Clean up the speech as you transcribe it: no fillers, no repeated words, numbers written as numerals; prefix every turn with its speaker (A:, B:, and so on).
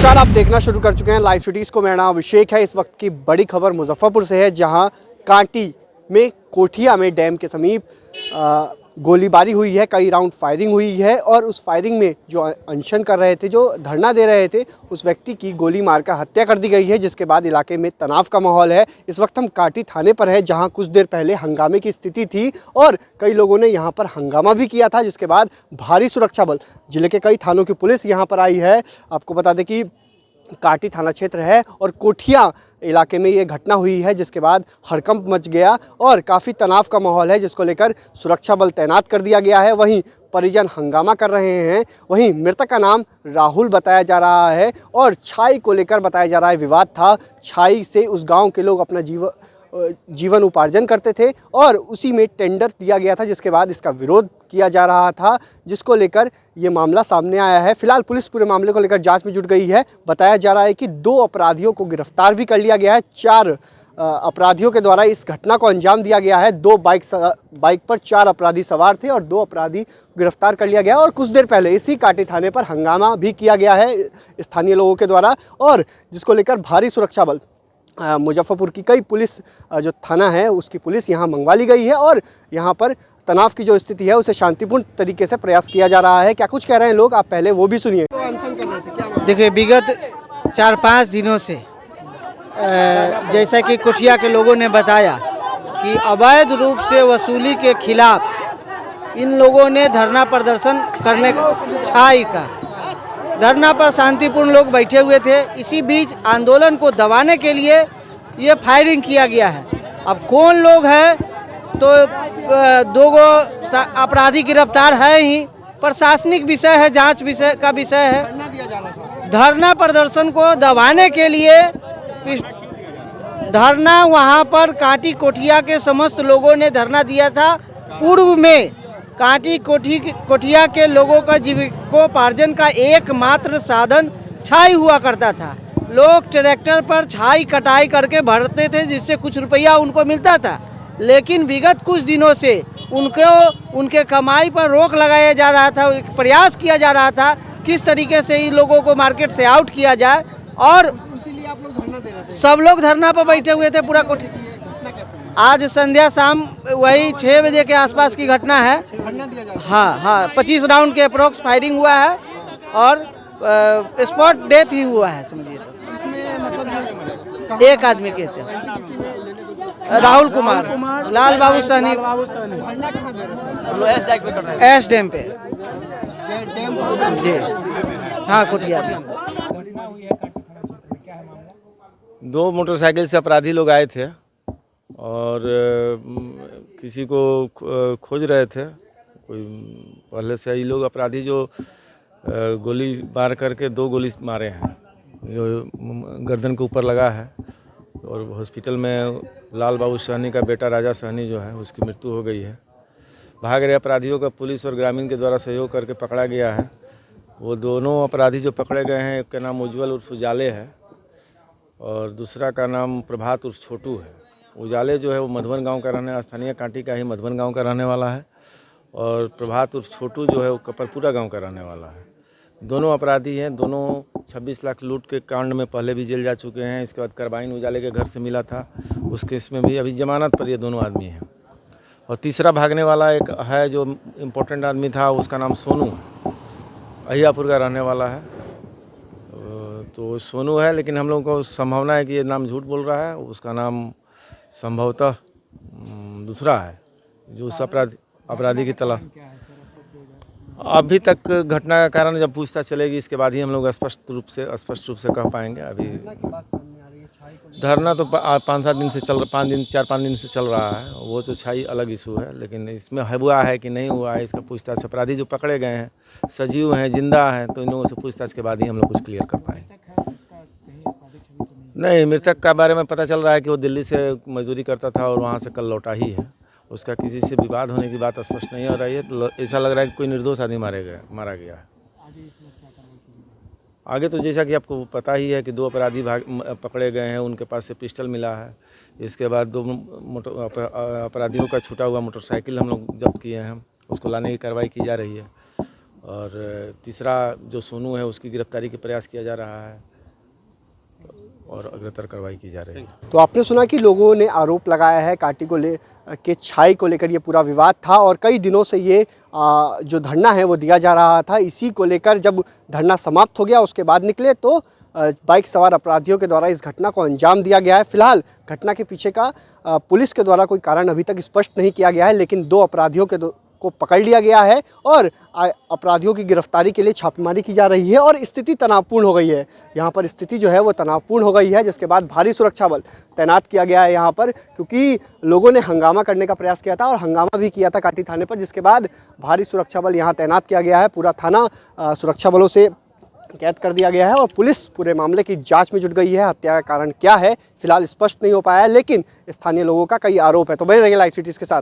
A: नमस्कार, आप देखना शुरू कर चुके हैं लाइव सिटीज़ को। मेरा नाम अभिषेक है। इस वक्त की बड़ी खबर मुजफ्फरपुर से है, जहां कांटी में कोठिया में डैम के समीप गोलीबारी हुई है। कई राउंड फायरिंग हुई है और उस फायरिंग में जो अनशन कर रहे थे, जो धरना दे रहे थे, उस व्यक्ति की गोली मारकर हत्या कर दी गई है, जिसके बाद इलाके में तनाव का माहौल है। इस वक्त हम कांटी थाने पर है, जहां कुछ देर पहले हंगामे की स्थिति थी और कई लोगों ने यहां पर हंगामा भी किया था, जिसके बाद भारी सुरक्षा बल, जिले के कई थानों की पुलिस यहां पर आई है। आपको बता दें कि कांटी थाना क्षेत्र है और कोठिया इलाके में ये घटना हुई है, जिसके बाद हड़कंप मच गया और काफ़ी तनाव का माहौल है, जिसको लेकर सुरक्षा बल तैनात कर दिया गया है। वहीं परिजन हंगामा कर रहे हैं। वहीं मृतक का नाम राहुल बताया जा रहा है और छाई को लेकर बताया जा रहा है विवाद था। छाई से उस गांव के लोग अपना जीवन उपार्जन करते थे और उसी में टेंडर दिया गया था, जिसके बाद इसका विरोध किया जा रहा था, जिसको लेकर ये मामला सामने आया है। फिलहाल पुलिस पूरे मामले को लेकर जांच में जुट गई है। बताया जा रहा है कि 2 अपराधियों को गिरफ्तार भी कर लिया गया है। 4 अपराधियों के द्वारा इस घटना को अंजाम दिया गया है। 2 बाइक पर 4 अपराधी सवार थे और 2 अपराधी गिरफ्तार कर लिया गया और कुछ देर पहले इसी कांटी थाने पर हंगामा भी किया गया है स्थानीय लोगों के द्वारा, और जिसको लेकर भारी सुरक्षा बल मुजफ्फरपुर की कई पुलिस जो थाना है उसकी पुलिस यहाँ मंगवा ली गई है और यहाँ पर तनाव की जो स्थिति है उसे शांतिपूर्ण तरीके से प्रयास किया जा रहा है। क्या कुछ कह रहे हैं लोग, आप पहले वो भी सुनिए।
B: देखिए, विगत 4-5 दिनों से जैसा कि कोठिया के लोगों ने बताया कि अवैध रूप से वसूली के खिलाफ इन लोगों ने धरना प्रदर्शन करने छाई का धरना पर शांतिपूर्ण लोग बैठे हुए थे। इसी बीच आंदोलन को दबाने के लिए ये फायरिंग किया गया है। अब कौन लोग हैं, तो 2 अपराधी गिरफ्तार है ही, प्रशासनिक विषय है, जांच का विषय है। धरना प्रदर्शन को दबाने के लिए धरना वहां पर कांटी कोठिया के समस्त लोगों ने धरना दिया था। पूर्व में कांटी कोठिया के लोगों का जीविकोपार्जन का एकमात्र साधन छाई हुआ करता था। लोग ट्रैक्टर पर छाई कटाई करके भरते थे, जिससे कुछ रुपया उनको मिलता था। लेकिन विगत कुछ दिनों से उनके कमाई पर रोक लगाया जा रहा था। एक प्रयास किया जा रहा था किस तरीके से इन लोगों को मार्केट से आउट किया जाए, और सब लोग धरना पर बैठे हुए थे। पूरा कोठिया आज संध्या शाम वही 6 बजे के आसपास की घटना है। हाँ, 25 राउंड के अप्रोक्स फायरिंग हुआ है और स्पॉट डेथ ही हुआ है, समझिए। तो एक आदमी के थे, राहुल कुमार, लाल बाबू सहनी, एस डैम पे जी। हाँ, कोठिया में
C: 2 मोटरसाइकिल से अपराधी लोग आए थे और किसी को खोज रहे थे। कोई पहले से ही लोग अपराधी जो गोली मार करके 2 गोली मारे हैं, जो गर्दन के ऊपर लगा है, और हॉस्पिटल में लाल बाबू सहनी का बेटा राजा सहनी जो है उसकी मृत्यु हो गई है। भाग रहे अपराधियों का पुलिस और ग्रामीण के द्वारा सहयोग करके पकड़ा गया है। वो दोनों अपराधी जो पकड़े गए हैं, एक का नाम उज्ज्वल उर्फ उजाले है और दूसरा का नाम प्रभात उर्फ छोटू है। उजाले जो है वो मधुबन गांव का रहने, स्थानीय कांटी का ही मधुबन गांव का रहने वाला है, और प्रभात उर्फ छोटू जो है वो कपरपुरा गांव का रहने वाला है। दोनों अपराधी हैं। दोनों 26 लाख लूट के कांड में पहले भी जेल जा चुके हैं। इसके बाद कार्बाइन उजाले के घर से मिला था, उस केस में भी अभी जमानत पर ये दोनों आदमी हैं। और तीसरा भागने वाला एक है जो इम्पोर्टेंट आदमी था, उसका नाम सोनू, अहियापुर का रहने वाला है। तो सोनू है, लेकिन हम लोगों को संभावना है कि ये नाम झूठ बोल रहा है। उसका नाम संभवतः दूसरा है, जो उस अपराधी की तलाश। अभी तक घटना का कारण जब पूछताछ चलेगी, इसके बाद ही हम लोग स्पष्ट रूप से कह पाएंगे। अभी धरना तो 5-7 दिन से 4-5 दिन से चल रहा है। वो तो छाई अलग इशू है, लेकिन इसमें हुआ है कि नहीं हुआ है इसका पूछताछ। अपराधी जो पकड़े गए हैं सजीव हैं, जिंदा हैं, तो इन लोगों से पूछताछ के बाद ही हम लोग कुछ क्लियर कर पाएंगे। नहीं, मृतक का बारे में पता चल रहा है कि वो दिल्ली से मजदूरी करता था और वहाँ से कल लौटा ही है। उसका किसी से विवाद होने की बात स्पष्ट नहीं हो रही है। तो ऐसा लग रहा है कि कोई निर्दोष आदमी मारा गया है। आगे तो जैसा कि आपको पता ही है कि 2 अपराधी पकड़े गए हैं, उनके पास से पिस्टल मिला है। इसके बाद 2 अपराधियों का छूटा हुआ मोटरसाइकिल हम लोग जब्त किए हैं, उसको लाने की कार्रवाई की जा रही है। और तीसरा जो सोनू है उसकी गिरफ्तारी का प्रयास किया जा रहा है। और अग्रतर कार्रवाई की जा रही है।
A: तो आपने सुना कि लोगों ने आरोप लगाया है कांटी को के छाई को लेकर ये पूरा विवाद था और कई दिनों से ये जो धरना है वो दिया जा रहा था। इसी को लेकर जब धरना समाप्त हो गया उसके बाद निकले तो बाइक सवार अपराधियों के द्वारा इस घटना को अंजाम दिया गया है। फिलहाल घटना के पीछे का पुलिस के द्वारा कोई कारण अभी तक स्पष्ट नहीं किया गया है, लेकिन 2 अपराधियों को पकड़ लिया गया है और अपराधियों की गिरफ्तारी के लिए छापेमारी की जा रही है और स्थिति तनावपूर्ण हो गई है। यहाँ पर स्थिति जो है वो तनावपूर्ण हो गई है, जिसके बाद भारी सुरक्षा बल तैनात किया गया है यहाँ पर, क्योंकि लोगों ने हंगामा करने का प्रयास किया था और हंगामा भी किया था कांटी थाने पर, जिसके बाद भारी सुरक्षा बल यहाँ तैनात किया गया है। पूरा थाना सुरक्षा बलों से कैद कर दिया गया है और पुलिस पूरे मामले की जांच में जुट गई है। हत्या का कारण क्या है फिलहाल स्पष्ट नहीं हो पाया है, लेकिन स्थानीय लोगों का कई आरोप है। तो बने रहिए लाइव सिटीज़ के साथ।